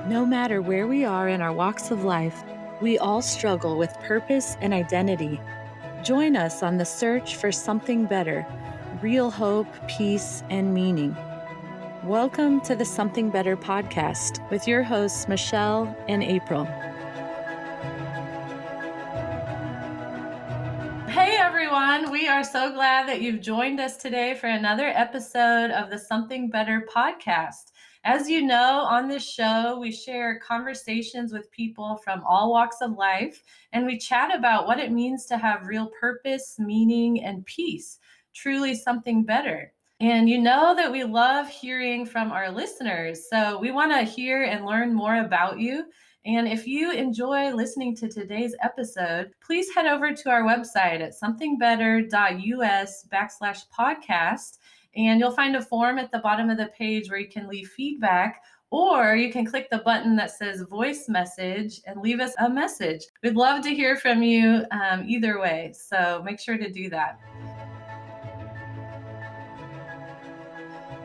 No matter where we are in our walks of life, we all struggle with purpose and identity. Join us on the search for something better, real hope, peace, and meaning. Welcome to the Something Better podcast with your hosts, Michelle and April. Hey everyone, we are so glad that you've joined us today for another episode of the Something Better podcast. As you know, on this show, we share conversations with people from all walks of life, and we chat about what it means to have real purpose, meaning, and peace, truly something better. And you know that we love hearing from our listeners, so we want to hear and learn more about you. And if you enjoy listening to today's episode, please head over to our website at somethingbetter.us/podcast. And you'll find a form at the bottom of the page where you can leave feedback, or you can click the button that says voice message and leave us a message. We'd love to hear from you either way. So make sure to do that.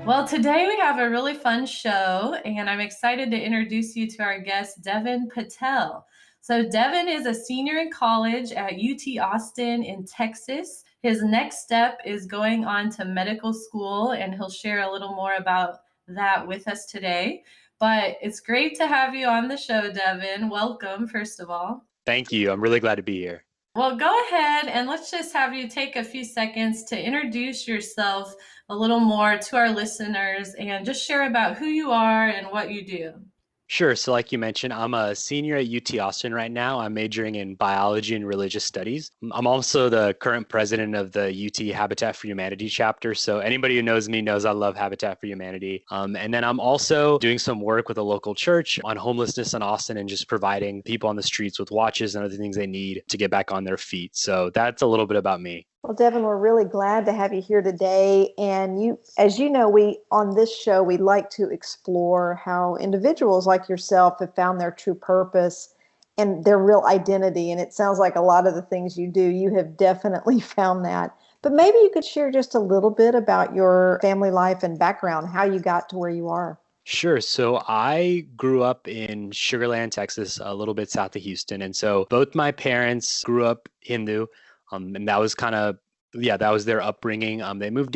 Well, today we have a really fun show, and I'm excited to introduce you to our guest, Deven Patel. So Deven is a senior in college at UT Austin in Texas. His next step is going on to medical school, and he'll share a little more about that with us today. But it's great to have you on the show, Deven. Welcome, first of all. Thank you. I'm really glad to be here. Well, go ahead and let's just have you take a few seconds to introduce yourself a little more to our listeners and just share about who you are and what you do. Sure. So like you mentioned, I'm a senior at UT Austin right now. I'm majoring in biology and religious studies. I'm also the current president of the UT Habitat for Humanity chapter. So anybody who knows me knows I love Habitat for Humanity. And then I'm also doing some work with a local church on homelessness in Austin and just providing people on the streets with watches and other things they need to get back on their feet. So that's a little bit about me. Well, Deven, we're really glad to have you here today. And as you know, on this show, we like to explore how individuals like yourself have found their true purpose and their real identity. And it sounds like a lot of the things you do, you have definitely found that. But maybe you could share just a little bit about your family life and background, how you got to where you are. Sure. So I grew up in Sugar Land, Texas, a little bit south of Houston. And so both my parents grew up Hindu. And that was that was their upbringing. They moved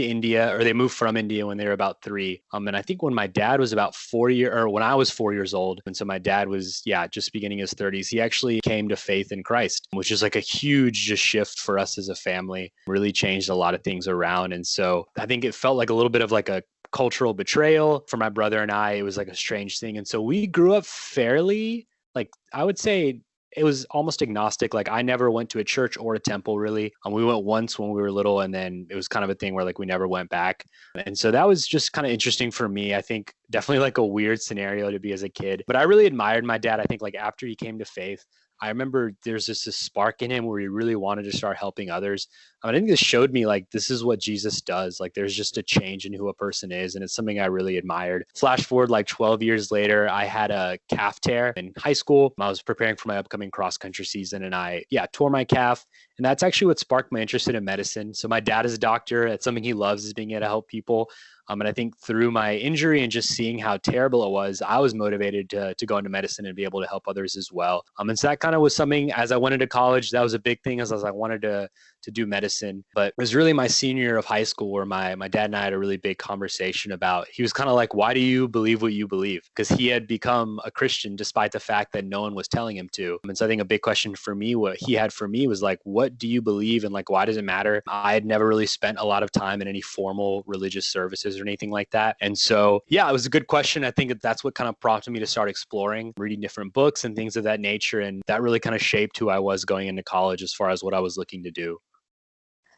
from India when they were about 3. And I think when my dad was about when I was 4 years old, and so my dad was, just beginning his 30s, he actually came to faith in Christ, which is like a huge just shift for us as a family, really changed a lot of things around. And so I think it felt like a little bit of like a cultural betrayal for my brother and I. It was like a strange thing. And so we grew up fairly, like I would say, it was almost agnostic. Like I never went to a church or a temple really. We went once when we were little, and then it was kind of a thing where like we never went back. And so that was just kind of interesting for me. I think definitely like a weird scenario to be as a kid, but I really admired my dad. I think like after he came to faith, I remember there's just this spark in him where he really wanted to start helping others. I think this showed me like, this is what Jesus does. Like there's just a change in who a person is. And it's something I really admired. Flash forward like 12 years later, I had a calf tear in high school. I was preparing for my upcoming cross country season and I tore my calf. And that's actually what sparked my interest in medicine. So my dad is a doctor. It's something he loves, is being able to help people. And I think through my injury and just seeing how terrible it was, I was motivated to go into medicine and be able to help others as well. And so that kind of was something, as I went into college, that was a big thing, as I wanted to do medicine. But it was really my senior year of high school where my dad and I had a really big conversation about, he was kind of like, why do you believe what you believe? Because he had become a Christian despite the fact that no one was telling him to. And so I think a big question for me, what he had for me was like, what do you believe? And like, why does it matter? I had never really spent a lot of time in any formal religious services or anything like that. And so, it was a good question. I think that's what kind of prompted me to start exploring, reading different books and things of that nature. And that really kind of shaped who I was going into college as far as what I was looking to do.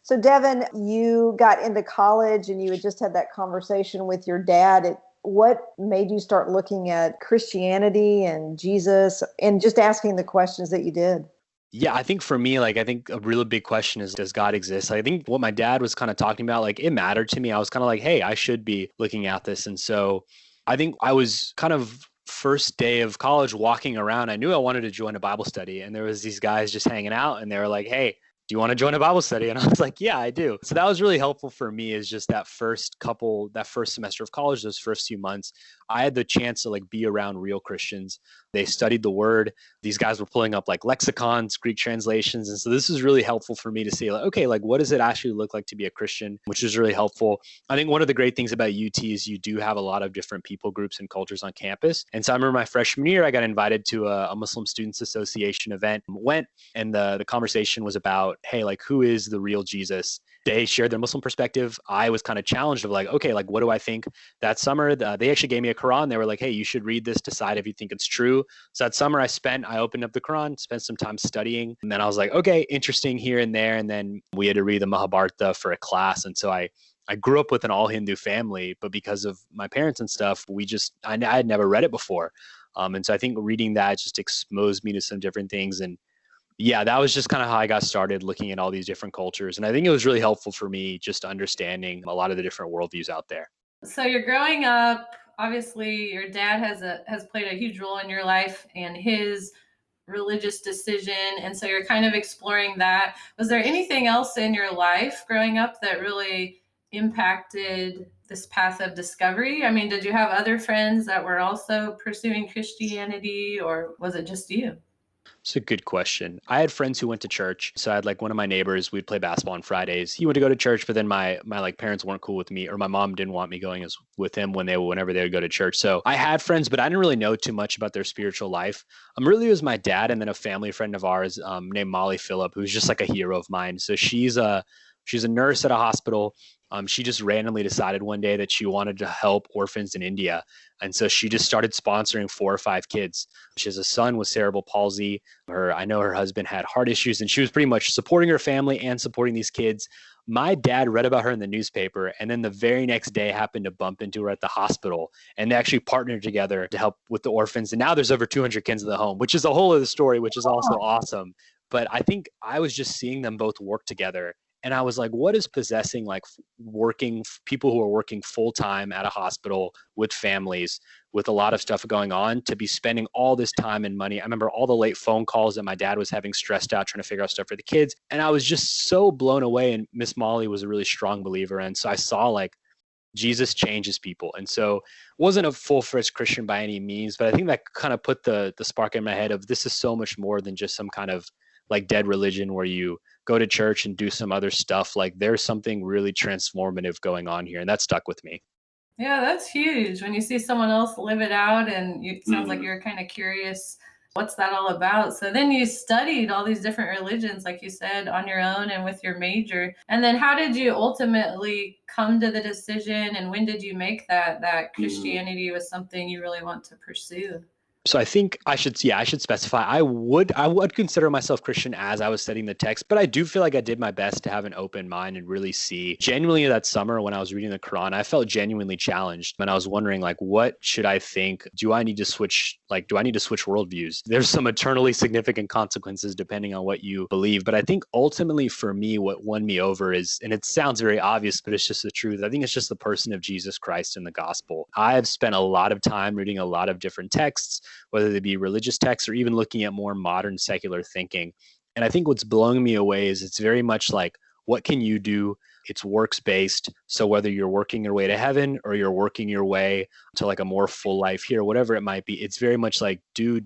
So Deven, you got into college and you had just had that conversation with your dad. What made you start looking at Christianity and Jesus and just asking the questions that you did? Yeah, I think for me, like, I think a really big question is, does God exist? I think what my dad was kind of talking about, like, it mattered to me. I was kind of like, hey, I should be looking at this. And so I think I was kind of first day of college walking around. I knew I wanted to join a Bible study, and there was these guys just hanging out, and they were like, hey, do you want to join a Bible study? And I was like, yeah, I do. So that was really helpful for me, is just that first semester of college, those first few months, I had the chance to like be around real Christians. They studied the word. These guys were pulling up like lexicons, Greek translations. And so this is really helpful for me to see like, okay, like what does it actually look like to be a Christian, which is really helpful. I think one of the great things about UT is you do have a lot of different people groups and cultures on campus. And so I remember my freshman year, I got invited to a Muslim Students Association event, went, and the conversation was about, hey, like who is the real Jesus? They shared their Muslim perspective. I was kind of challenged of like, okay, like what do I think? That summer, they actually gave me a Quran. They were like, hey, you should read this, decide if you think it's true. So that summer I opened up the Quran, spent some time studying. And then I was like, okay, interesting here and there. And then we had to read the Mahabharata for a class. And so I grew up with an all Hindu family, but because of my parents and stuff, I had never read it before. And so I think reading that just exposed me to some different things. And yeah, that was just kind of how I got started looking at all these different cultures. And I think it was really helpful for me just understanding a lot of the different worldviews out there. So you're growing up, obviously your dad has played a huge role in your life and his religious decision. And so you're kind of exploring that. Was there anything else in your life growing up that really impacted this path of discovery? I mean, did you have other friends that were also pursuing Christianity, or was it just you? It's a good question. I had friends who went to church. So I had like one of my neighbors, we'd play basketball on Fridays. He went to go to church, but then my like parents weren't cool with me, or my mom didn't want me going as with him whenever they would go to church. So I had friends, but I didn't really know too much about their spiritual life. Really it was my dad and then a family friend of ours named Molly Phillip, who's just like a hero of mine. So she's a nurse at a hospital. She just randomly decided one day that she wanted to help orphans in India. And so she just started sponsoring 4 or 5 kids. She has a son with cerebral palsy. I know her husband had heart issues, and she was pretty much supporting her family and supporting these kids. My dad read about her in the newspaper, and then the very next day happened to bump into her at the hospital, and they actually partnered together to help with the orphans. And now there's over 200 kids in the home, which is a whole other story, which is also awesome. But I think I was just seeing them both work together. And I was like, what is possessing like people who are working full time at a hospital with families with a lot of stuff going on to be spending all this time and money? I remember all the late phone calls that my dad was having, stressed out, trying to figure out stuff for the kids. And I was just so blown away. And Miss Molly was a really strong believer. And so I saw like Jesus changes people. And so wasn't a full-fledged Christian by any means, but I think that kind of put the spark in my head of this is so much more than just some kind of like dead religion where you go to church and do some other stuff. Like there's something really transformative going on here. And that stuck with me. Yeah, that's huge. When you see someone else live it out, and it sounds like you're kind of curious, what's that all about? So then you studied all these different religions, like you said, on your own and with your major. And then how did you ultimately come to the decision, and when did you make that Christianity was something you really want to pursue? So I think I should specify. I would consider myself Christian as I was studying the text, but I do feel like I did my best to have an open mind and really see. Genuinely that summer when I was reading the Quran, I felt genuinely challenged, and I was wondering like, what should I think? Do I need to switch worldviews? There's some eternally significant consequences depending on what you believe. But I think ultimately for me, what won me over is, and it sounds very obvious, but it's just the truth. I think it's just the person of Jesus Christ and the gospel. I have spent a lot of time reading a lot of different texts, whether they be religious texts or even looking at more modern secular thinking. And I think what's blowing me away is it's very much like, what can you do? It's works based. So whether you're working your way to heaven or you're working your way to like a more full life here, whatever it might be, it's very much like do.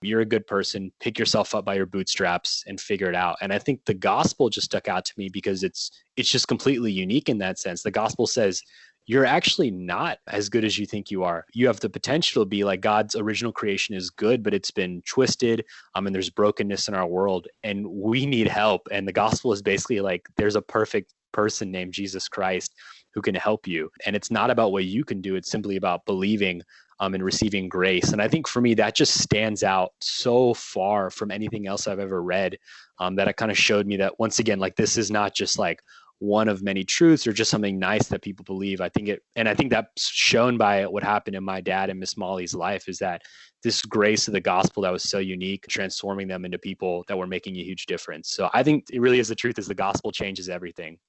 You're a good person, pick yourself up by your bootstraps and figure it out. And I think the gospel just stuck out to me because it's just completely unique in that sense. The gospel says, you're actually not as good as you think you are. You have the potential to be like God's original creation is good, but it's been twisted. And there's brokenness in our world and we need help. And the gospel is basically like, there's a perfect person named Jesus Christ who can help you. And it's not about what you can do. It's simply about believing and receiving grace. And I think for me, that just stands out so far from anything else I've ever read, that it kind of showed me that once again, like this is not just like one of many truths or just something nice that people believe. I think that's shown by what happened in my dad and Miss Molly's life, is that this grace of the gospel that was so unique, transforming them into people that were making a huge difference. So I think it really is the truth, is the gospel changes everything.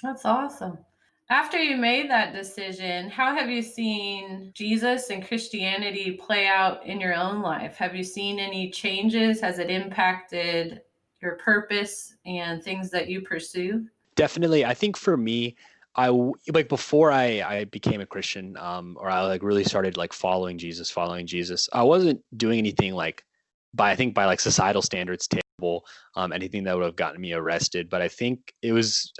That's awesome. After you made that decision, how have you seen Jesus and Christianity play out in your own life? Have you seen any changes? Has it impacted your purpose and things that you pursue? Definitely. I think for me, like before I became a Christian, or I like really started like following Jesus, I wasn't doing anything like I think by like societal standards terrible, anything that would have gotten me arrested. But I think I was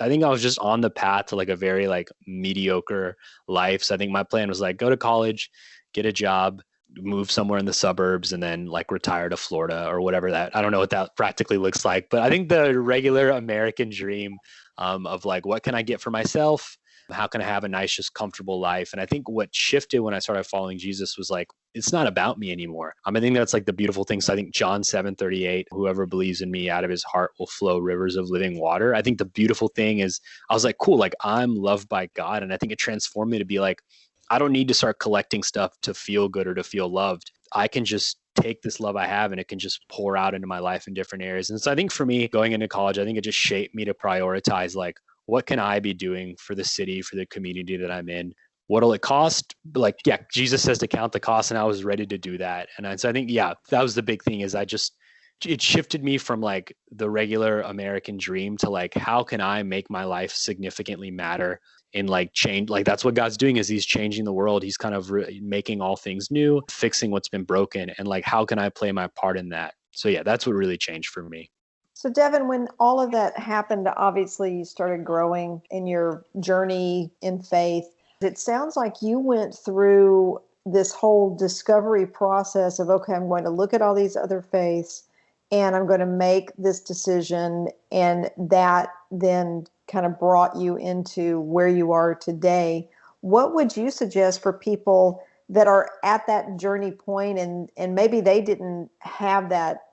just on the path to like a very like mediocre life. So I think my plan was like go to college, get a job, move somewhere in the suburbs, and then like retire to Florida or whatever that, I don't know what that practically looks like. But I think the regular American dream, of like, what can I get for myself? How can I have a nice, just comfortable life? And I think what shifted when I started following Jesus was like, it's not about me anymore. I think that's like the beautiful thing. So I think John 7:38, whoever believes in me, out of his heart will flow rivers of living water. I think the beautiful thing is I was like, cool, like I'm loved by God. And I think it transformed me to be like, I don't need to start collecting stuff to feel good or to feel loved. I can just take this love I have and it can just pour out into my life in different areas. And so I think for me going into college, I think it just shaped me to prioritize like, what can I be doing for the city, for the community that I'm in? What'll it cost? Like, yeah, Jesus says to count the cost, and I was ready to do that. And so I think, yeah, that was the big thing is it shifted me from like the regular American dream to like, how can I make my life significantly matter in like change? Like that's what God's doing is he's changing the world. He's kind of making all things new, fixing what's been broken. And like, how can I play my part in that? So yeah, that's what really changed for me. So, Deven, when all of that happened, obviously you started growing in your journey in faith. It sounds like you went through this whole discovery process of, okay, I'm going to look at all these other faiths and I'm going to make this decision. And that then kind of brought you into where you are today. What would you suggest for people that are at that journey point and maybe they didn't have that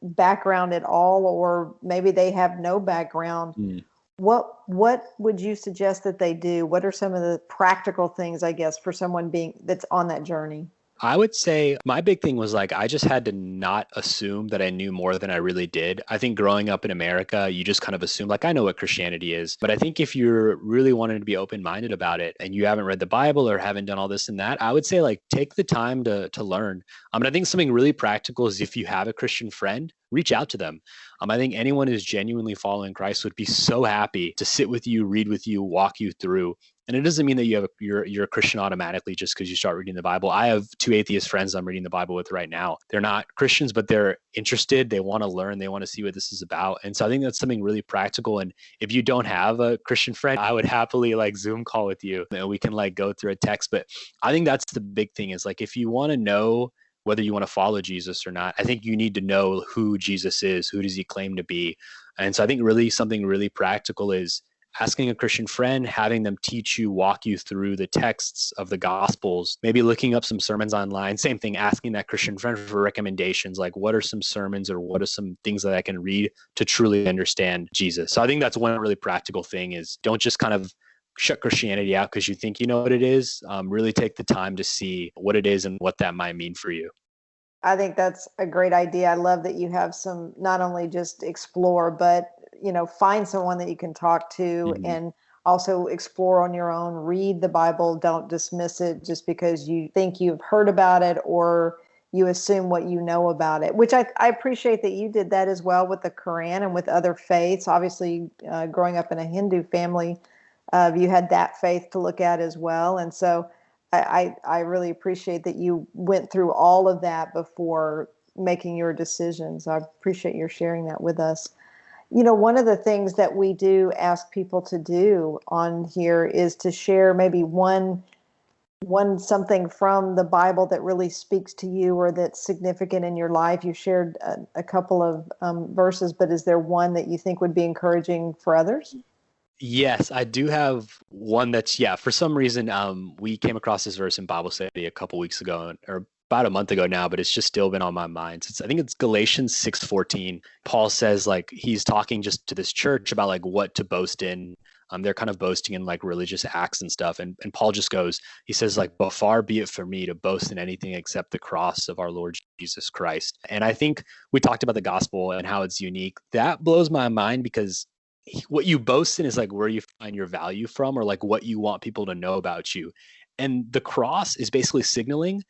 background at all, or maybe they have no background? What would you suggest that they do? What are some of the practical things, I guess, for someone that's on that journey? I would say my big thing was like, I just had to not assume that I knew more than I really did. I think growing up in America, you just kind of assume like, I know what Christianity is. But I think if you're really wanting to be open-minded about it and you haven't read the Bible or haven't done all this and that, I would say like, take the time to learn. And I think something really practical is if you have a Christian friend, reach out to them. I think anyone who's genuinely following Christ would be so happy to sit with you, read with you, walk you through. And it doesn't mean that you're a Christian automatically just because you start reading the Bible. I have 2 atheist friends I'm reading the Bible with right now. They're not Christians, but they're interested. They want to learn. They want to see what this is about. And so I think that's something really practical. And if you don't have a Christian friend, I would happily like Zoom call with you and we can like go through a text. But I think that's the big thing is like, if you want to know whether you want to follow Jesus or not, I think you need to know who Jesus is. Who does he claim to be? And so I think really something really practical is asking a Christian friend, having them teach you, walk you through the texts of the Gospels, maybe looking up some sermons online. Same thing, asking that Christian friend for recommendations, like what are some sermons or what are some things that I can read to truly understand Jesus? So I think that's one really practical thing is don't just kind of shut Christianity out because you think you know what it is. Really take the time to see what it is and what that might mean for you. I think that's a great idea. I love that you have some, not only just explore, but find someone that you can talk to and also explore on your own. Read the Bible. Don't dismiss it just because you think you've heard about it or you assume what you know about it, which I appreciate that you did that as well with the Quran and with other faiths. Obviously, growing up in a Hindu family, you had that faith to look at as well. And so I really appreciate that you went through all of that before making your decisions. I appreciate your sharing that with us. One of the things that we do ask people to do on here is to share maybe one something from the Bible that really speaks to you or that's significant in your life. You shared a couple of verses, but is there one that you think would be encouraging for others? Yes, I do have one that's, for some reason, we came across this verse in Bible study a couple weeks ago, or about a month ago now, but it's just still been on my mind. I think it's Galatians 6:14. Paul says like he's talking just to this church about like what to boast in. They're kind of boasting in like religious acts and stuff. And Paul just he says like, but far be it for me to boast in anything except the cross of our Lord Jesus Christ. And I think we talked about the gospel and how it's unique. That blows my mind because what you boast in is like where you find your value from or like what you want people to know about you. And the cross is basically signaling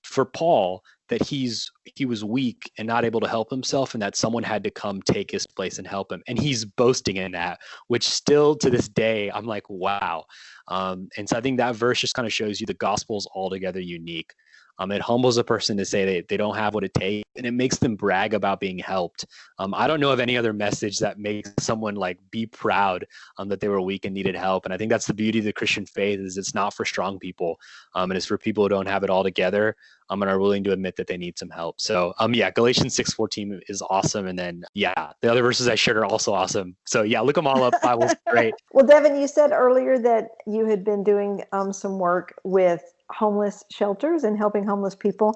for Paul that he was weak and not able to help himself, and that someone had to come take his place and help him. And he's boasting in that, which still to this day, I'm like, wow. And so I think that verse just kind of shows you the gospel is altogether unique. It humbles a person to say they don't have what it takes, and it makes them brag about being helped. I don't know of any other message that makes someone like be proud that they were weak and needed help. And I think that's the beauty of the Christian faith, is it's not for strong people, and it's for people who don't have it all together, and are willing to admit that they need some help. So yeah, Galatians 6:14 is awesome. And then yeah, the other verses I shared are also awesome. So yeah, look them all up. Bible's great. Well, Deven, you said earlier that you had been doing some work with homeless shelters and helping homeless people.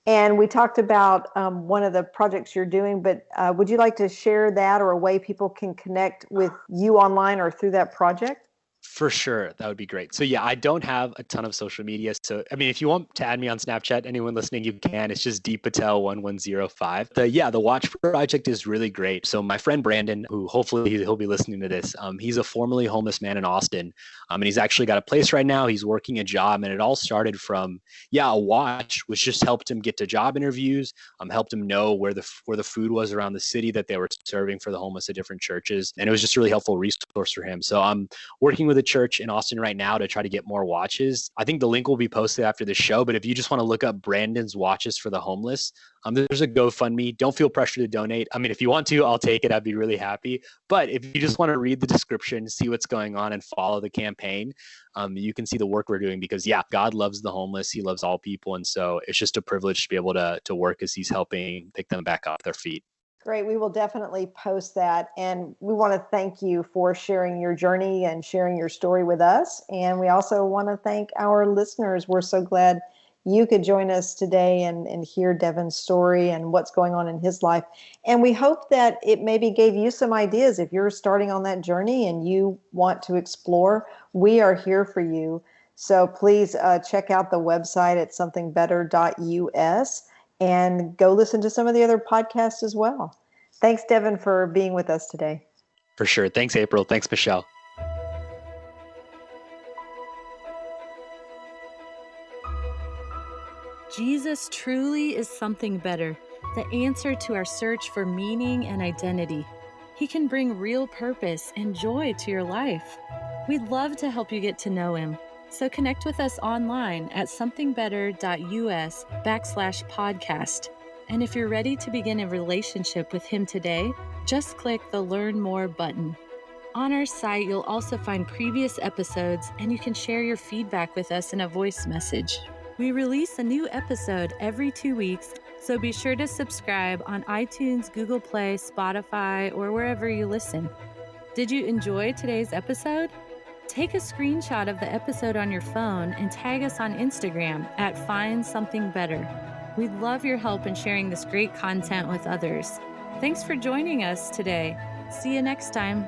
And we talked about one of the projects you're doing, but would you like to share that, or a way people can connect with you online or through that project? For sure. That would be great. So yeah, I don't have a ton of social media. So, I mean, if you want to add me on Snapchat, anyone listening, you can. It's just Deven Patel 1105. The Watch Project is really great. So my friend Brandon, who hopefully he'll be listening to this, he's a formerly homeless man in Austin. And he's actually got a place right now. He's working a job, and it all started from, a watch, which just helped him get to job interviews, helped him know where the food was around the city that they were serving for the homeless at different churches. And it was just a really helpful resource for him. So I'm working with a church in Austin right now to try to get more watches. I think the link will be posted after the show, but if you just want to look up Brandon's Watches for the Homeless, there's a GoFundMe. Don't feel pressure to donate. I mean, if you want to, I'll take it. I'd be really happy. But if you just want to read the description, see what's going on, and follow the campaign, you can see the work we're doing, because God loves the homeless. He loves all people. And so it's just a privilege to be able to work as he's helping pick them back off their feet. Great. We will definitely post that. And we want to thank you for sharing your journey and sharing your story with us. And we also want to thank our listeners. We're so glad you could join us today and hear Deven's story and what's going on in his life. And we hope that it maybe gave you some ideas. If you're starting on that journey and you want to explore, we are here for you. So please check out the website at somethingbetter.us. and go listen to some of the other podcasts as well. Thanks, Deven, for being with us today. For sure. Thanks, April. Thanks, Michelle. Jesus truly is something better, the answer to our search for meaning and identity. He can bring real purpose and joy to your life. We'd love to help you get to know him. So connect with us online at somethingbetter.us/podcast. And if you're ready to begin a relationship with him today, just click the Learn More button. On our site, you'll also find previous episodes, and you can share your feedback with us in a voice message. We release a new episode every 2 weeks, so be sure to subscribe on iTunes, Google Play, Spotify, or wherever you listen. Did you enjoy today's episode? Take a screenshot of the episode on your phone and tag us on Instagram at @FindSomethingBetter. We'd love your help in sharing this great content with others. Thanks for joining us today. See you next time.